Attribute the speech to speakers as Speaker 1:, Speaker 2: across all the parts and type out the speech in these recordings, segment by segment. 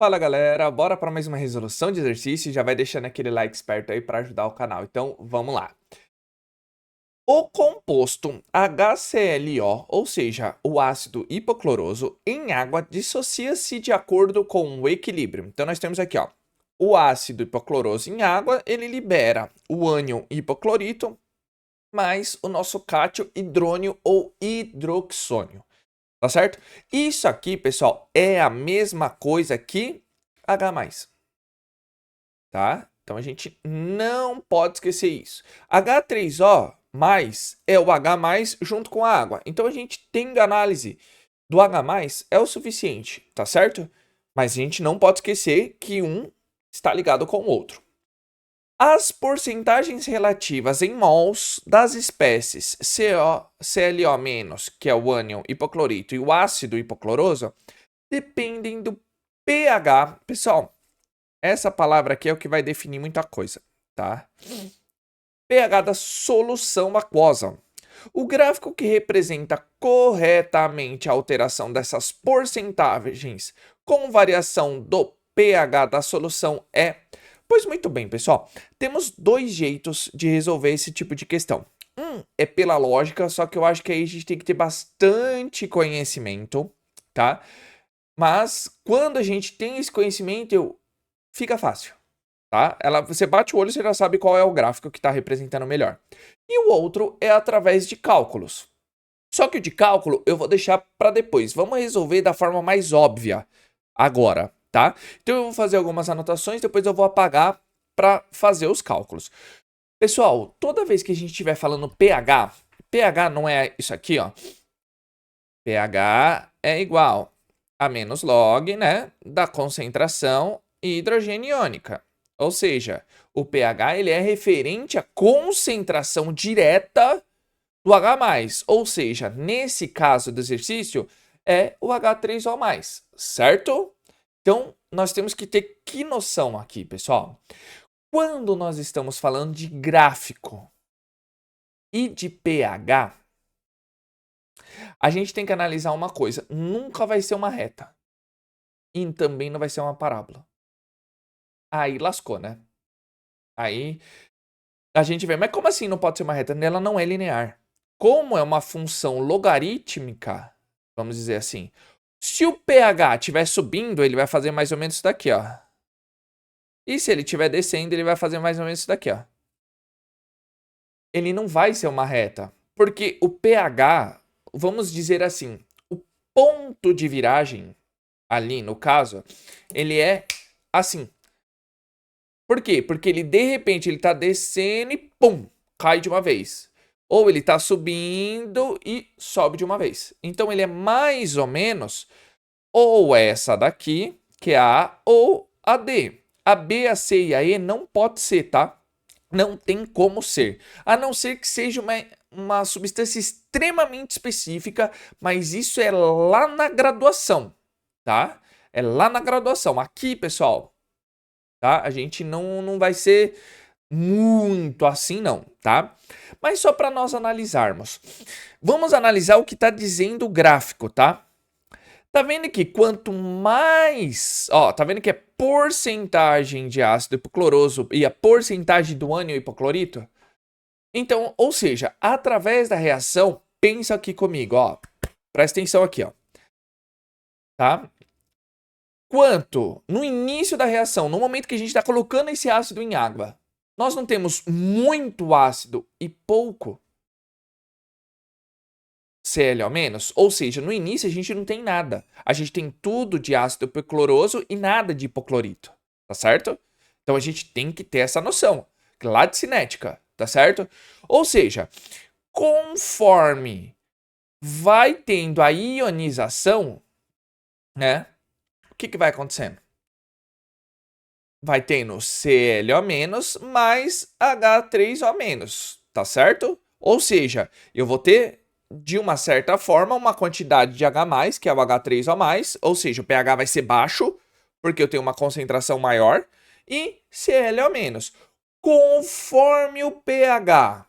Speaker 1: Fala galera, bora para mais uma resolução de exercício. Já vai deixando aquele like esperto aí para ajudar o canal. Então vamos lá. O composto HClO, ou seja, o ácido hipocloroso em água, dissocia-se de acordo com o equilíbrio. Então nós temos aqui, ó, o ácido hipocloroso em água, ele libera o ânion hipoclorito mais o nosso cátio hidrônio ou hidroxônio. Tá certo? Isso aqui, pessoal, é a mesma coisa que H+, tá? Então a gente não pode esquecer isso. H3O mais é o H+ junto com a água. Então a gente tem análise do H+ é o suficiente, tá certo? Mas a gente não pode esquecer que um está ligado com o outro. As porcentagens relativas em mols das espécies ClO-, que é o ânion hipoclorito, e o ácido hipocloroso, dependem do pH. Pessoal, essa palavra aqui é o que vai definir muita coisa, tá? pH da solução aquosa. O gráfico que representa corretamente a alteração dessas porcentagens com variação do pH da solução é... Pois muito bem, pessoal. Temos dois jeitos de resolver esse tipo de questão. Um é pela lógica, só que eu acho que aí a gente tem que ter bastante conhecimento, tá? Mas quando a gente tem esse conhecimento, fica fácil, tá? Você bate o olho e você já sabe qual é o gráfico que está representando melhor. E o outro é através de cálculos. Só que o de cálculo eu vou deixar para depois. Vamos resolver da forma mais óbvia agora, tá? Então eu vou fazer algumas anotações, depois eu vou apagar para fazer os cálculos. Pessoal, toda vez que a gente estiver falando pH, pH não é isso aqui, ó. pH é igual a menos log, né, da concentração hidrogeniônica. Ou seja, o pH ele é referente à concentração direta do H+. Ou seja, nesse caso do exercício, é o H3O+, certo? Então, nós temos que ter que noção aqui, pessoal? Quando nós estamos falando de gráfico e de pH, a gente tem que analisar uma coisa. Nunca vai ser uma reta. E também não vai ser uma parábola. Aí lascou, né? Aí a gente vê, mas como assim não pode ser uma reta? Ela não é linear. Como é uma função logarítmica, vamos dizer assim, se o pH estiver subindo, ele vai fazer mais ou menos isso daqui, ó. E se ele estiver descendo, ele vai fazer mais ou menos isso daqui, ó. Ele não vai ser uma reta, porque o pH, vamos dizer assim, o ponto de viragem, ali no caso, ele é assim. Por quê? Porque ele, de repente, ele tá descendo e pum, cai de uma vez. Ou ele tá subindo e sobe de uma vez. Então, ele é mais ou menos ou essa daqui, que é a A, ou a D. A B, a C e a E não pode ser, tá? Não tem como ser. A não ser que seja uma substância extremamente específica, mas isso é lá na graduação, tá? É lá na graduação. Aqui, pessoal, tá? A gente não vai ser muito assim, não, tá? Mas só para nós analisarmos. Vamos analisar o que está dizendo o gráfico, tá? Tá vendo que quanto mais... Ó, tá vendo que é porcentagem de ácido hipocloroso e a porcentagem do ânion hipoclorito? Então, ou seja, através da reação, pensa aqui comigo, ó. Presta atenção aqui, ó. Tá? Quanto no início da reação, no momento que a gente está colocando esse ácido em água, nós não temos muito ácido e pouco Cl-, ou seja, no início a gente não tem nada. A gente tem tudo de ácido hipocloroso e nada de hipoclorito, tá certo? Então a gente tem que ter essa noção, lá de cinética, tá certo? Ou seja, conforme vai tendo a ionização, né? O que vai acontecendo? Vai tendo Cl- mais H3O-, tá certo? Ou seja, eu vou ter, de uma certa forma, uma quantidade de H+, que é o H3O+, ou seja, o pH vai ser baixo, porque eu tenho uma concentração maior, e Cl-. Conforme o pH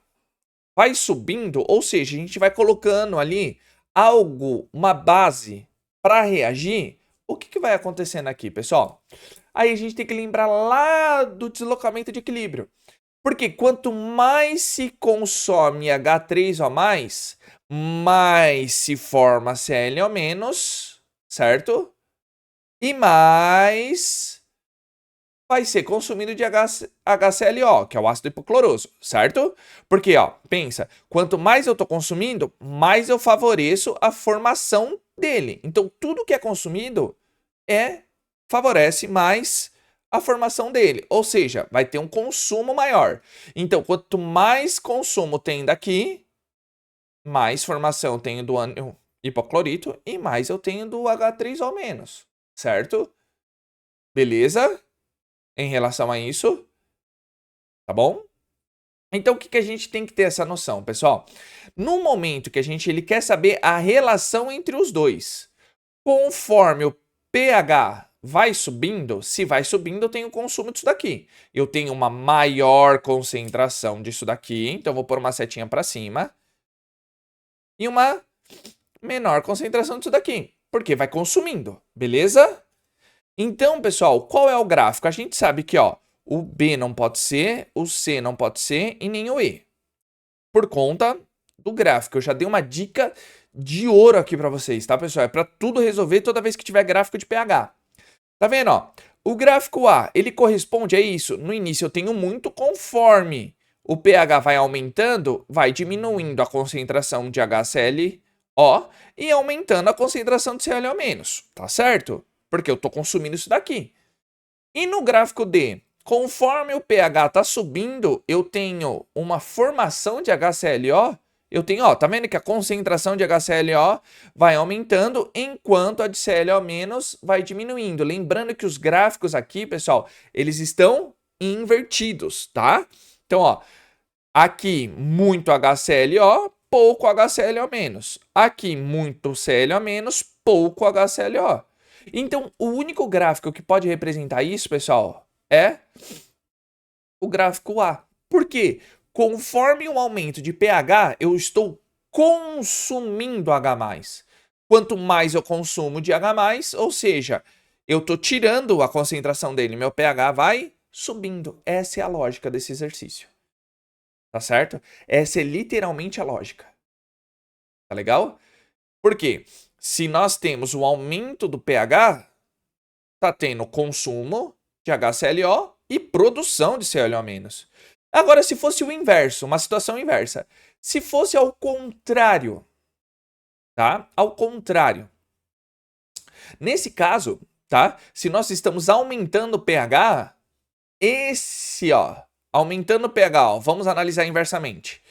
Speaker 1: vai subindo, ou seja, a gente vai colocando ali algo, uma base para reagir, o que vai acontecendo aqui, pessoal? Aí a gente tem que lembrar lá do deslocamento de equilíbrio. Porque quanto mais se consome H3O+, mais se forma Cl-, certo? E mais vai ser consumido de HClO, que é o ácido hipocloroso, certo? Porque, ó, pensa, quanto mais eu tô consumindo, mais eu favoreço a formação dele. Então, tudo que é consumido favorece mais a formação dele, ou seja, vai ter um consumo maior. Então, quanto mais consumo tem daqui, mais formação tenho do ânion hipoclorito e mais eu tenho do H3O-, certo? Beleza? Em relação a isso, tá bom? Então, o que a gente tem que ter essa noção, pessoal? No momento que ele quer saber a relação entre os dois, conforme o pH vai subindo, se vai subindo, eu tenho consumo disso daqui. Eu tenho uma maior concentração disso daqui, então eu vou pôr uma setinha para cima. E uma menor concentração disso daqui, porque vai consumindo, beleza? Então, pessoal, qual é o gráfico? A gente sabe que, ó, o B não pode ser, o C não pode ser e nem o E. Por conta do gráfico. Eu já dei uma dica de ouro aqui para vocês, tá, pessoal? É para tudo resolver toda vez que tiver gráfico de pH. Tá vendo, ó? O gráfico A, ele corresponde a isso. No início eu tenho muito, conforme o pH vai aumentando, vai diminuindo a concentração de HClO e aumentando a concentração de ClO-, tá certo? Porque eu tô consumindo isso daqui. E no gráfico D, conforme o pH está subindo, eu tenho uma formação de HClO. Eu tenho, ó, tá vendo que a concentração de HClO vai aumentando, enquanto a de ClO- vai diminuindo. Lembrando que os gráficos aqui, pessoal, eles estão invertidos, tá? Então, ó, aqui muito HClO, pouco HClO-. Aqui muito ClO-, pouco HClO. Então, o único gráfico que pode representar isso, pessoal, é o gráfico A. Por quê? Conforme o aumento de pH, eu estou consumindo H+. Quanto mais eu consumo de H+, ou seja, eu estou tirando a concentração dele, meu pH vai subindo. Essa é a lógica desse exercício. Tá certo? Essa é literalmente a lógica. Tá legal? Por quê? Se nós temos o aumento do pH, tá tendo consumo de HClO e produção de ClO-. Agora, se fosse o inverso, uma situação inversa, se fosse ao contrário, tá? Ao contrário. Nesse caso, tá? Se nós estamos aumentando o pH, aumentando o pH, ó, vamos analisar inversamente.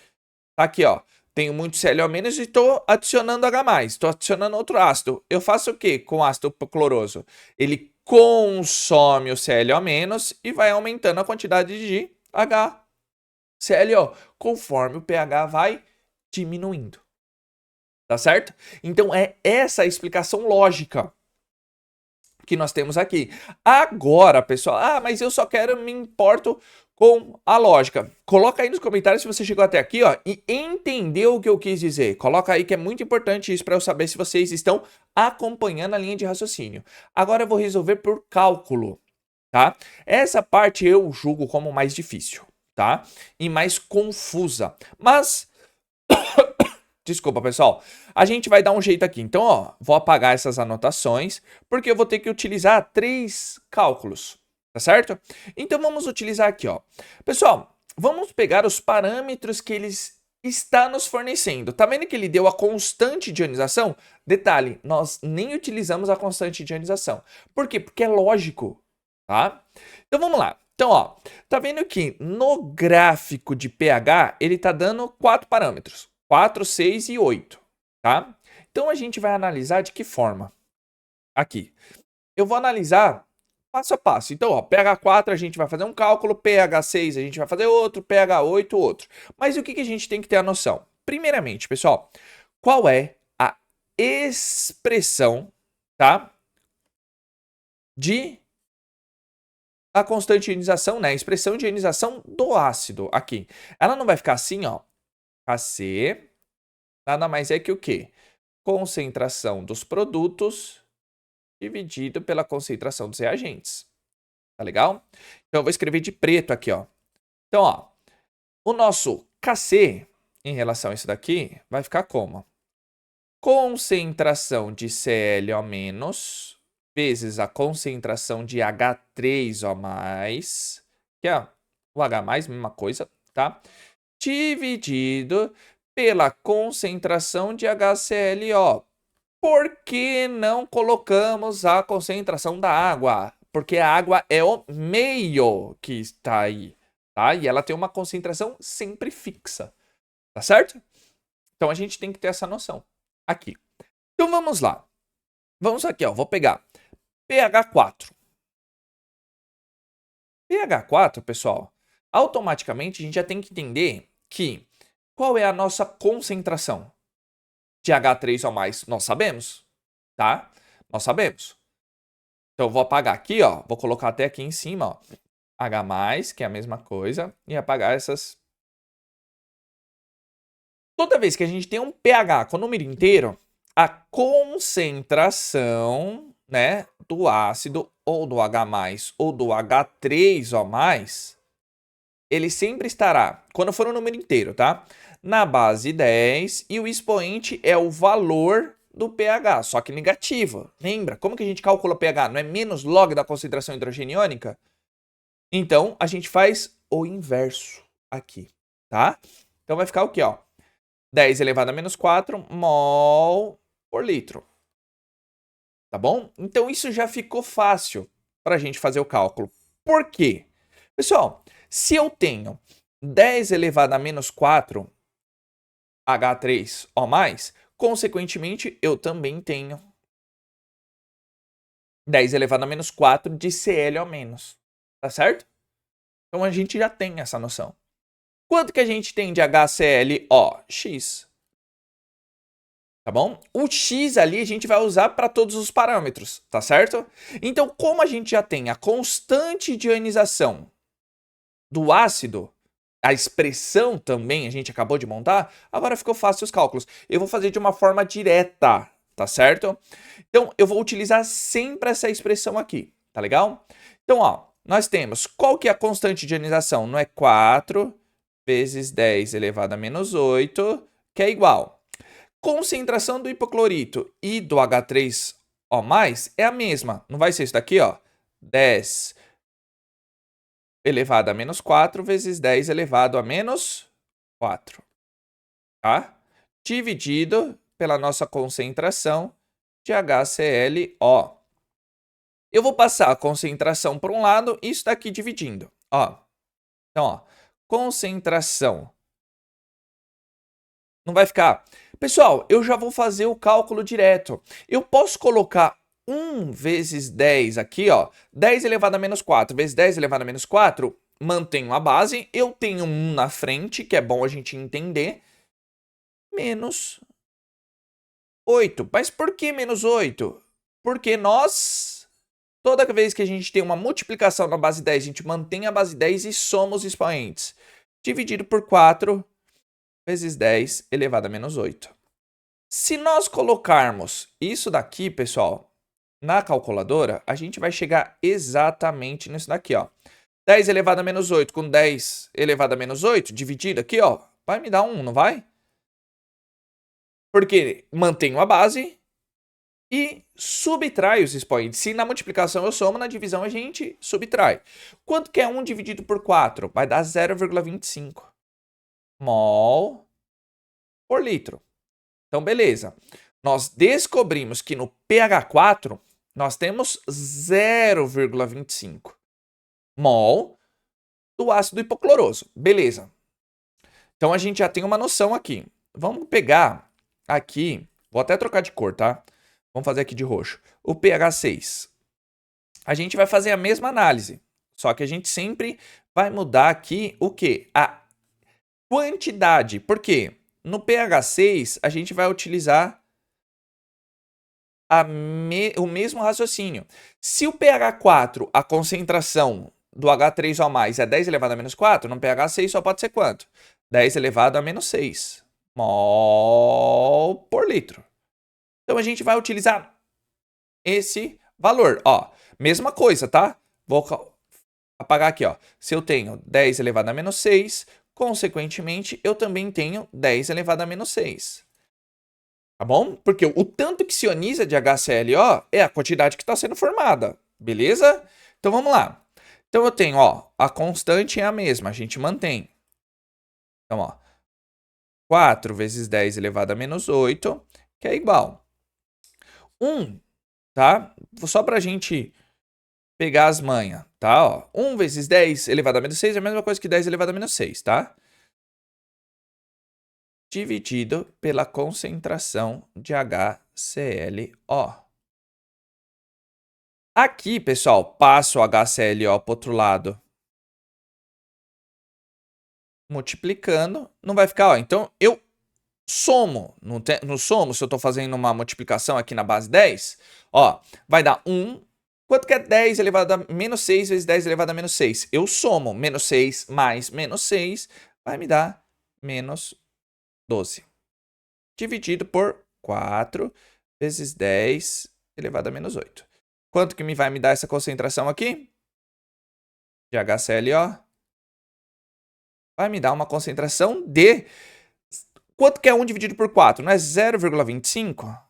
Speaker 1: Tá aqui, ó. Tenho muito ClO- e estou adicionando H+, estou adicionando outro ácido. Eu faço o quê com o ácido hipocloroso? Ele consome o ClO- e vai aumentando a quantidade de HClO, conforme o pH vai diminuindo. Tá certo? Então é essa a explicação lógica que nós temos aqui. Agora, pessoal, mas eu só me importo com a lógica. Coloca aí nos comentários se você chegou até aqui, ó, e entendeu o que eu quis dizer. Coloca aí que é muito importante isso para eu saber se vocês estão acompanhando a linha de raciocínio. Agora eu vou resolver por cálculo, tá? Essa parte eu julgo como mais difícil, tá? E mais confusa. Mas desculpa, pessoal. A gente vai dar um jeito aqui. Então, ó, vou apagar essas anotações, porque eu vou ter que utilizar 3 cálculos, tá certo? Então, vamos utilizar aqui, ó. Pessoal, vamos pegar os parâmetros que eles está nos fornecendo. Tá vendo que ele deu a constante de ionização? Detalhe, nós nem utilizamos a constante de ionização. Por quê? Porque é lógico, tá? Então, vamos lá. Então, ó, tá vendo que no gráfico de pH, ele tá dando 4 parâmetros. 4, 6 e 8, tá? Então, a gente vai analisar de que forma? Aqui. Eu vou analisar passo a passo. Então, ó, pH 4 a gente vai fazer um cálculo, pH 6 a gente vai fazer outro, pH 8 outro. Mas o que a gente tem que ter a noção? Primeiramente, pessoal, qual é a expressão, tá? De a constante de ionização, né? A expressão de ionização do ácido aqui. Ela não vai ficar assim, ó. Kc nada mais é que o quê? Concentração dos produtos dividido pela concentração dos reagentes. Tá legal? Então, eu vou escrever de preto aqui, ó. Então, ó, o nosso Kc, em relação a isso daqui, vai ficar como? Concentração de Cl- vezes a concentração de H3O+, que é o H+, mesma coisa, tá? Dividido pela concentração de HClO. Por que não colocamos a concentração da água? Porque a água é o meio que está aí, tá? E ela tem uma concentração sempre fixa, tá certo? Então a gente tem que ter essa noção aqui. Então vamos lá. Vamos aqui, ó. Vou pegar pH 4. pH 4, pessoal, automaticamente a gente já tem que entender que qual é a nossa concentração de H3O+? Nós sabemos, tá? Nós sabemos. Então eu vou apagar aqui, ó. Vou colocar até aqui em cima, ó. H+, que é a mesma coisa, e apagar essas. Toda vez que a gente tem um pH com o número inteiro, a concentração, né, do ácido ou do H+, ou do H3O+, ele sempre estará, quando for um número inteiro, tá? Na base 10 e o expoente é o valor do pH, só que negativo. Lembra? Como que a gente calcula pH? Não é menos log da concentração hidrogeniônica? Então, a gente faz o inverso aqui, tá? Então, vai ficar o quê, ó? 10 elevado a menos 4 mol por litro. Tá bom? Então, isso já ficou fácil para a gente fazer o cálculo. Por quê? Pessoal, se eu tenho 10 elevado a menos 4 H3O+, consequentemente, eu também tenho 10 elevado a menos 4 de Cl-. Tá certo? Então, a gente já tem essa noção. Quanto que a gente tem de HClO? X. Tá bom? O X ali a gente vai usar para todos os parâmetros, tá certo? Então, como a gente já tem a constante de ionização do ácido, a expressão também a gente acabou de montar, agora ficou fácil os cálculos. Eu vou fazer de uma forma direta, tá certo? Então, eu vou utilizar sempre essa expressão aqui, tá legal? Então, ó, nós temos, qual que é a constante de ionização? Não é 4 vezes 10 elevado a menos 8, que é igual. Concentração do hipoclorito e do H3O+, é a mesma. Não vai ser isso daqui, ó. 10 elevado a menos 4 vezes 10 elevado a menos 4. Tá? Dividido pela nossa concentração de HClO. Eu vou passar a concentração para um lado e isso daqui dividindo. Ó. Então, ó, concentração. Não vai ficar. Pessoal, eu já vou fazer o cálculo direto. Eu posso colocar 1 vezes 10 aqui, ó. 10 elevado a menos 4 vezes 10 elevado a menos 4. Mantenho a base. Eu tenho 1 na frente, que é bom a gente entender. Menos 8. Mas por que menos 8? Porque nós, toda vez que a gente tem uma multiplicação na base 10, a gente mantém a base 10 e soma os expoentes. Dividido por 4 vezes 10 elevado a menos 8. Se nós colocarmos isso daqui, pessoal, na calculadora, a gente vai chegar exatamente nisso daqui, ó. 10 elevado a menos 8 com 10 elevado a menos 8, dividido aqui, ó, vai me dar 1, não vai? Porque mantenho a base e subtrai os expoentes. Se na multiplicação eu somo, na divisão a gente subtrai. Quanto que é 1 dividido por 4? Vai dar 0,25 mol por litro. Então, beleza. Nós descobrimos que no pH 4, nós temos 0,25 mol do ácido hipocloroso. Beleza. Então, a gente já tem uma noção aqui. Vamos pegar aqui, vou até trocar de cor, tá? Vamos fazer aqui de roxo. O pH 6. A gente vai fazer a mesma análise, só que a gente sempre vai mudar aqui o quê? A quantidade. Por quê? No pH 6, a gente vai utilizar o mesmo raciocínio. Se o pH 4, a concentração do H3O+ é 10 elevado a menos 4, no pH 6 só pode ser quanto? 10 elevado a menos 6 mol por litro. Então, a gente vai utilizar esse valor. Ó, mesma coisa, tá? Vou apagar aqui, ó. Se eu tenho 10 elevado a menos 6, consequentemente, eu também tenho 10 elevado a menos 6. Tá bom? Porque o tanto que se ioniza de HClO é a quantidade que está sendo formada. Beleza? Então, vamos lá. Então, eu tenho, ó, a constante é a mesma, a gente mantém. Então, ó, 4 vezes 10 elevado a menos 8, que é igual. 1, tá? Só pra gente pegar as manhas, tá? Ó, 1 vezes 10 elevado a menos 6 é a mesma coisa que 10 elevado a menos 6, tá? Dividido pela concentração de HClO. Aqui, pessoal, passo o HClO para o outro lado. Multiplicando, não vai ficar, ó. Então, eu somo. No somo, se eu estou fazendo uma multiplicação aqui na base 10, ó, vai dar 1. Quanto que é 10 elevado a menos 6 vezes 10 elevado a menos 6? Eu somo menos 6 mais menos 6, vai me dar menos 12. Dividido por 4 vezes 10 elevado a menos 8. Quanto que vai me dar essa concentração aqui? De HClO? Vai me dar uma concentração de... Quanto que é 1 dividido por 4? Não é 0,25?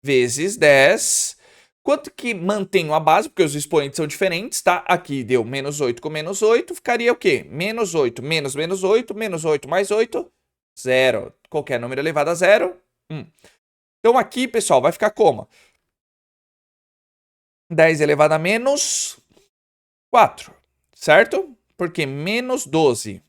Speaker 1: Vezes 10. Quanto que mantenho a base? Porque os expoentes são diferentes, tá? Aqui deu menos 8 com menos 8. Ficaria o quê? Menos 8 menos menos 8. Menos 8 mais 8. 0. Qualquer número elevado a 0. 1. Então aqui, pessoal, vai ficar como? 10 elevado a menos 4. Certo? Porque menos 12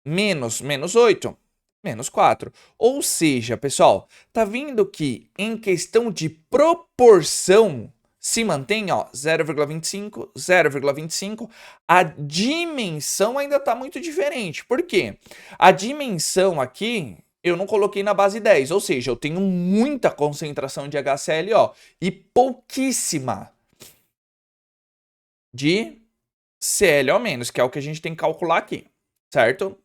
Speaker 1: menos menos 8, menos 4. Ou seja, pessoal, tá vendo que em questão de proporção se mantém, ó, 0,25, 0,25. A dimensão ainda está muito diferente. Por quê? A dimensão aqui eu não coloquei na base 10, ou seja, eu tenho muita concentração de HClO e pouquíssima de ClO-, que é o que a gente tem que calcular aqui, certo?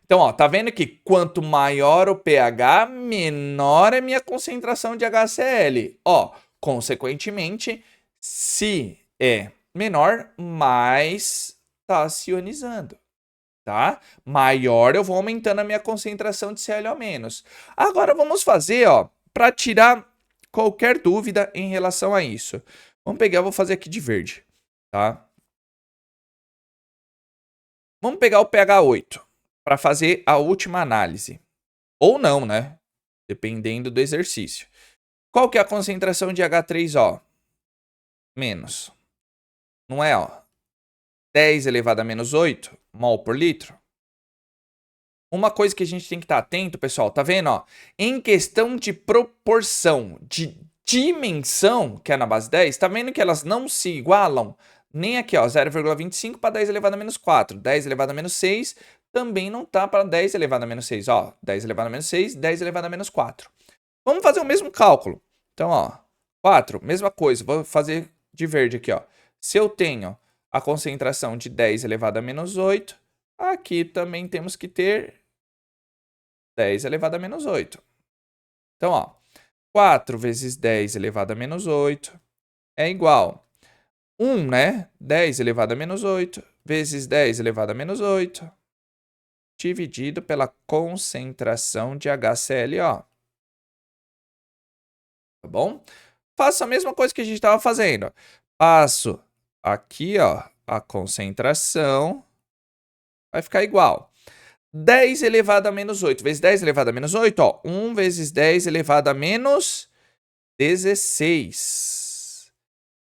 Speaker 1: Então, ó, tá vendo que quanto maior o pH, menor é minha concentração de HCl. Ó, consequentemente, se é menor, mais tá se ionizando, tá? Maior eu vou aumentando a minha concentração de ClO-. Agora vamos fazer, ó, para tirar qualquer dúvida em relação a isso. Vamos pegar, eu vou fazer aqui de verde, tá? Vamos pegar o pH 8 para fazer a última análise. Ou não, né? Dependendo do exercício. Qual que é a concentração de H3O? Menos. Não é, ó? 10 elevado a menos 8 mol por litro? Uma coisa que a gente tem que estar atento, pessoal, tá vendo, ó? Em questão de proporção, de dimensão, que é na base 10, tá vendo que elas não se igualam? Nem aqui, ó, 0,25 para 10 elevado a menos 4. 10 elevado a menos 6 também não tá para 10 elevado a menos 6. Ó, 10 elevado a menos 6, 10 elevado a menos 4. Vamos fazer o mesmo cálculo. Então, ó, 4, mesma coisa. Vou fazer de verde aqui, ó. Se eu tenho a concentração de 10 elevado a menos 8, aqui também temos que ter 10 elevado a menos 8. Então, ó, 4 vezes 10 elevado a menos 8 é igual 1, né? 10 elevado a menos 8 vezes 10 elevado a menos 8 dividido pela concentração de HClO. Tá bom? Faço a mesma coisa que a gente estava fazendo. Passo aqui, ó, a concentração. Vai ficar igual. 10 elevado a menos 8 vezes 10 elevado a menos 8, ó. 1 vezes 10 elevado a menos 16.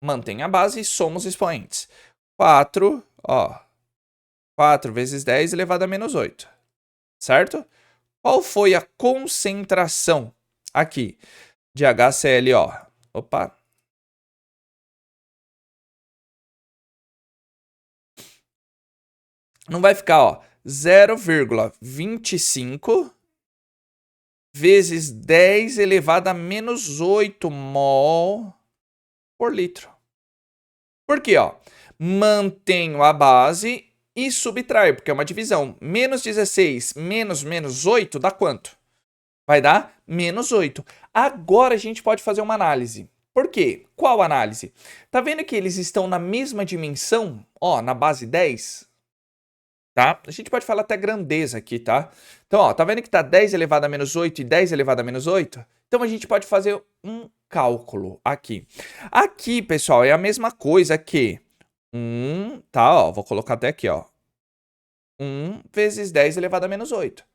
Speaker 1: Mantém a base e somos expoentes. 4, ó. 4 vezes 10 elevado a menos 8. Certo? Qual foi a concentração aqui de HClO? Opa. Não vai ficar, ó, 0,25 vezes 10 elevado a menos 8 mol por litro. Por quê, ó? Mantenho a base e subtraio, porque é uma divisão. Menos 16 menos menos 8 dá quanto? vai dar menos 8. Agora a gente pode fazer uma análise. Por quê? Qual análise? Tá vendo que eles estão na mesma dimensão, ó, na base 10? Tá? A gente pode falar até grandeza aqui, tá? Então, ó, tá vendo que tá 10 elevado a menos 8 e 10 elevado a menos 8? Então a gente pode fazer um cálculo aqui. Aqui, pessoal, é a mesma coisa que 1, tá? Ó, vou colocar até aqui, ó. 1 vezes 10 elevado a menos 8.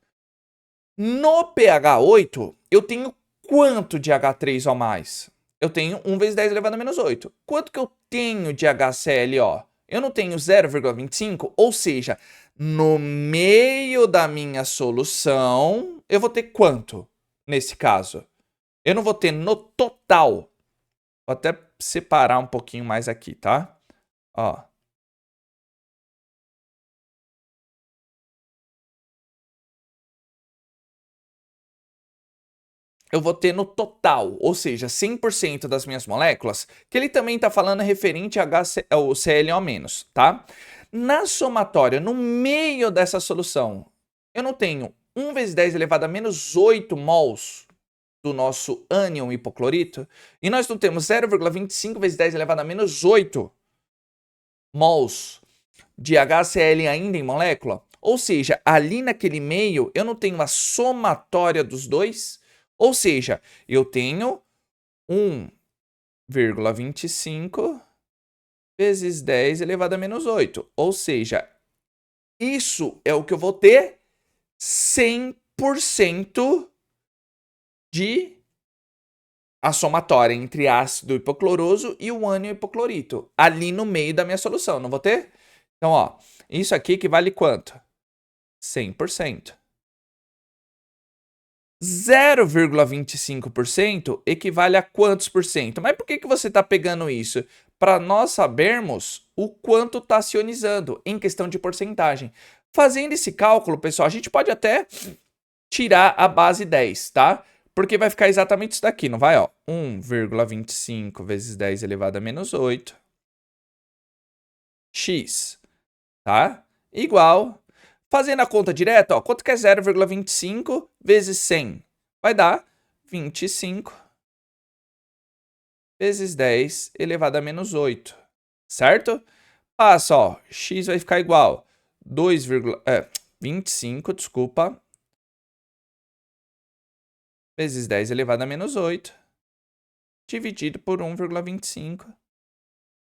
Speaker 1: No pH 8, eu tenho quanto de H3O+? Eu tenho 1 vezes 10 elevado a menos 8. Quanto que eu tenho de HClO? Eu não tenho 0,25, ou seja, no meio da minha solução, eu vou ter quanto nesse caso? Eu não vou ter no total. Vou até separar um pouquinho mais aqui, tá? Ó. Eu vou ter no total, ou seja, 100% das minhas moléculas, que ele também está falando referente ao ClO-, tá? Na somatória, no meio dessa solução, eu não tenho 1 vezes 10 elevado a menos 8 mols do nosso ânion hipoclorito, e nós não temos 0,25 vezes 10 elevado a menos 8 mols de HCl ainda em molécula, ou seja, ali naquele meio eu não tenho a somatória dos dois, ou seja, eu tenho 1,25 vezes 10 elevado a menos 8, ou seja, isso é o que eu vou ter 100% de a somatória entre ácido hipocloroso e o ânion hipoclorito, ali no meio da minha solução, não vou ter? Então, ó, isso aqui equivale quanto? 100%. 0,25% equivale a quantos por cento? Mas por que você está pegando isso? Para nós sabermos o quanto está se ionizando em questão de porcentagem. Fazendo esse cálculo, pessoal, a gente pode até tirar a base 10, tá? Porque vai ficar exatamente isso daqui, não vai? 1,25 vezes 10 elevado a menos 8 x, tá? Igual, fazendo a conta direta, ó, quanto que é 0,25 vezes 100? Vai dar 25 vezes 10 elevado a menos 8, certo? Passa, ó, x vai ficar igual 25, desculpa, vezes 10 elevado a menos 8, dividido por 1,25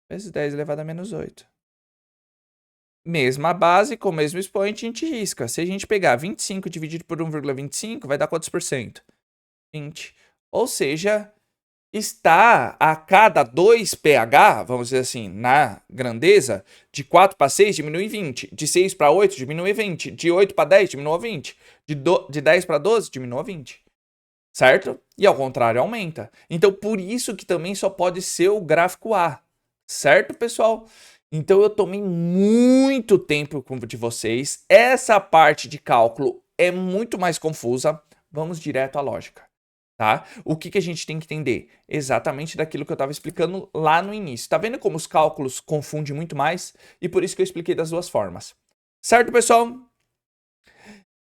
Speaker 1: vezes 10 elevado a menos 8. Mesma base, com o mesmo expoente, a gente risca. Se a gente pegar 25 dividido por 1,25, vai dar quantos por cento? 20. Ou seja, está a cada 2 pH, vamos dizer assim, na grandeza, de 4 para 6 diminui 20, de 6 para 8 diminui 20, de 8 para 10 diminui 20, de 10 para 12 diminui 20. Certo? E ao contrário, aumenta. Então, por isso que também só pode ser o gráfico A. Certo, pessoal? Então, eu tomei muito tempo de vocês. Essa parte de cálculo é muito mais confusa. Vamos direto à lógica, tá? O que a gente tem que entender? Exatamente daquilo que eu estava explicando lá no início. Tá vendo como os cálculos confundem muito mais? E por isso que eu expliquei das duas formas. Certo, pessoal?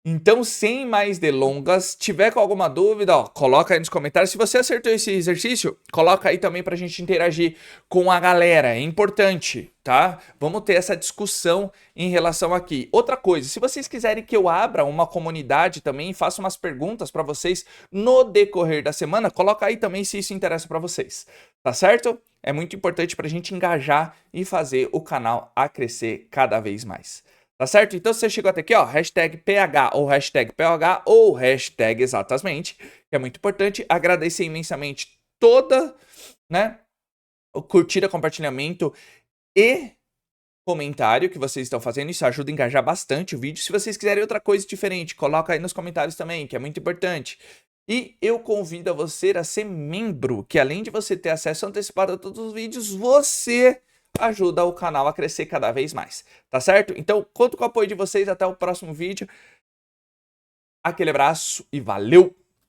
Speaker 1: Então, sem mais delongas, tiver com alguma dúvida, ó, coloca aí nos comentários. Se você acertou esse exercício, coloca aí também pra gente interagir com a galera. É importante, tá? Vamos ter essa discussão em relação aqui. Outra coisa, se vocês quiserem que eu abra uma comunidade também e faça umas perguntas pra vocês no decorrer da semana, coloca aí também se isso interessa pra vocês, tá certo? É muito importante pra gente engajar e fazer o canal a crescer cada vez mais. Tá certo? Então, se você chegou até aqui, ó, hashtag PH ou hashtag PH ou hashtag exatamente, que é muito importante. Agradecer imensamente toda, né, o curtida, compartilhamento e comentário que vocês estão fazendo. Isso ajuda a engajar bastante o vídeo. Se vocês quiserem outra coisa diferente, coloca aí nos comentários também, que é muito importante. E eu convido a você a ser membro, que além de você ter acesso antecipado a todos os vídeos, você ajuda o canal a crescer cada vez mais, tá certo? Então, conto com o apoio de vocês, até o próximo vídeo. Aquele abraço e valeu!